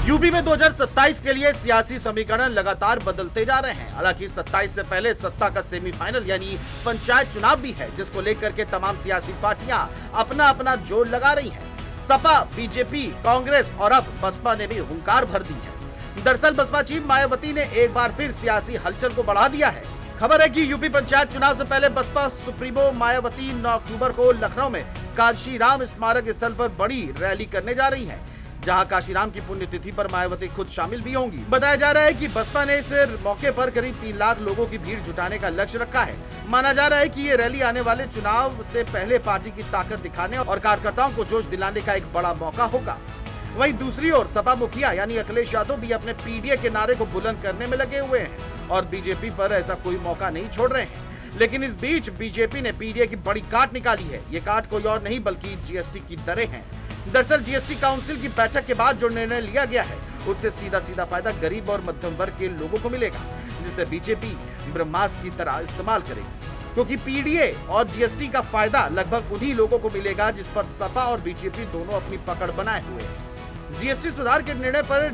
UP में 2027 के लिए सियासी समीकरण लगातार बदलते जा रहे हैं। हालांकि 27 से पहले सत्ता का सेमीफाइनल यानी पंचायत चुनाव भी है, जिसको लेकर के तमाम सियासी पार्टियां अपना अपना जोर लगा रही हैं। सपा, बीजेपी, कांग्रेस और अब बसपा ने भी हुंकार भर दी है। दरअसल बसपा चीफ मायावती ने एक बार फिर सियासी हलचल को बढ़ा दिया है। खबर है कि यूपी पंचायत चुनाव से पहले बसपा सुप्रीमो मायावती 9 अक्टूबर को लखनऊ में काशीराम स्मारक स्थल पर बड़ी रैली करने जा रही है, जहां काशीराम की पुण्यतिथि पर मायावती खुद शामिल भी होंगी। बताया जा रहा है कि बसपा ने इस मौके पर करीब 3 लाख लोगों की भीड़ जुटाने का लक्ष्य रखा है। माना जा रहा है कि ये रैली आने वाले चुनाव से पहले पार्टी की ताकत दिखाने और कार्यकर्ताओं को जोश दिलाने का एक बड़ा मौका होगा। वहीं दूसरी ओर सपा मुखिया यानी अखिलेश यादव भी अपने पीडीए के नारे को बुलंद करने में लगे हुए हैं और बीजेपी पर ऐसा कोई मौका नहीं छोड़ रहे हैं। लेकिन इस बीच बीजेपी ने पीडीए की बड़ी काट निकाली है। ये काट कोई और नहीं बल्कि जीएसटी की दरें हैं। दरअसल जीएसटी काउंसिल की बैठक के बाद जो निर्णय लिया गया है, उससे सीधा सीधा फायदा गरीब और मध्यम वर्ग के लोगों को मिलेगा, जिसे बीजेपी ब्रह्मास्त्र की तरह इस्तेमाल करेगी। क्योंकि पीडीए और जीएसटी का फायदा लगभग उन्हीं लोगों को मिलेगा जिस पर सपा और बीजेपी दोनों अपनी पकड़ बनाए हुए हैं। जीएसटी सुधार के निर्णय पर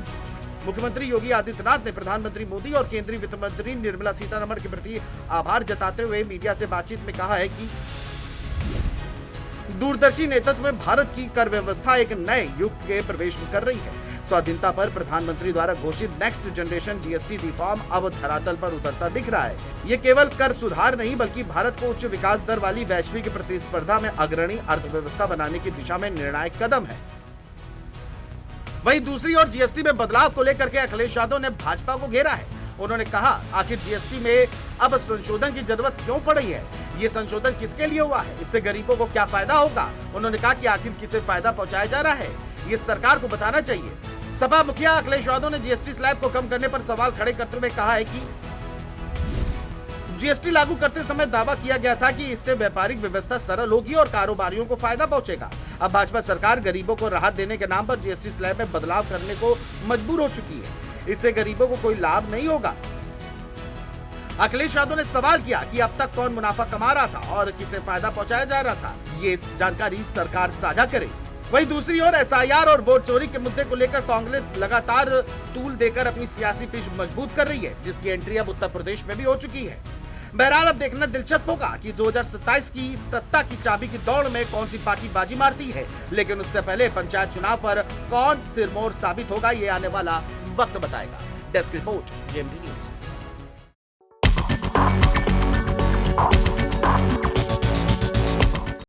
मुख्यमंत्री योगी आदित्यनाथ ने प्रधानमंत्री मोदी और केंद्रीय वित्त मंत्री निर्मला सीतारमण के प्रति आभार जताते हुए मीडिया से बातचीत में कहा है कि दूरदर्शी नेतृत्व में भारत की कर व्यवस्था एक नए युग के प्रवेश कर रही है। स्वाधीनता पर प्रधानमंत्री द्वारा घोषित नेक्स्ट जनरेशन जीएसटी रिफॉर्म अब धरातल पर उतरता दिख रहा है। ये केवल कर सुधार नहीं बल्कि भारत को उच्च विकास दर वाली वैश्विक प्रतिस्पर्धा में अग्रणी अर्थव्यवस्था बनाने की दिशा में निर्णायक कदम है। वहीं दूसरी ओर जीएसटी में बदलाव को लेकर के अखिलेश यादव ने भाजपा को घेरा है। उन्होंने कहा, आखिर जीएसटी में अब संशोधन की जरूरत क्यों पड़ रही है? ये संशोधन किसके लिए हुआ है? इससे गरीबों को क्या फायदा होगा? उन्होंने कहा कि आखिर किसे फायदा पहुंचाया जा रहा है, ये सरकार को बताना चाहिए। सपा मुखिया अखिलेश यादव ने जीएसटी स्लैब को कम करने पर सवाल खड़े करते हुए कहा है कि जीएसटी लागू करते समय दावा किया गया था कि इससे व्यापारिक व्यवस्था सरल होगी और कारोबारियों को फायदा पहुंचेगा। अब भाजपा सरकार गरीबों को राहत देने के नाम पर जीएसटी स्लैब में बदलाव करने को मजबूर हो चुकी है। इससे गरीबों को कोई लाभ नहीं होगा। अखिलेश यादव ने सवाल किया कि अब तक कौन मुनाफा कमा रहा था और किसे फायदा पहुंचाया जा रहा था, ये जानकारी सरकार साझा करे। वहीं दूसरी ओर एसआईआर और वोट चोरी के मुद्दे को लेकर कांग्रेस लगातार तूल देकर अपनी सियासी पिच मजबूत कर रही है, जिसकी एंट्री अब उत्तर प्रदेश में भी हो चुकी है। बहरहाल अब देखना दिलचस्प होगा कि 2027 की सत्ता की चाबी की दौड़ में कौन सी पार्टी बाजी मारती है। लेकिन उससे पहले पंचायत चुनाव पर कौन सिरमौर साबित होगा, ये आने वाला वक्त बताएगा। Desk report, JMD news.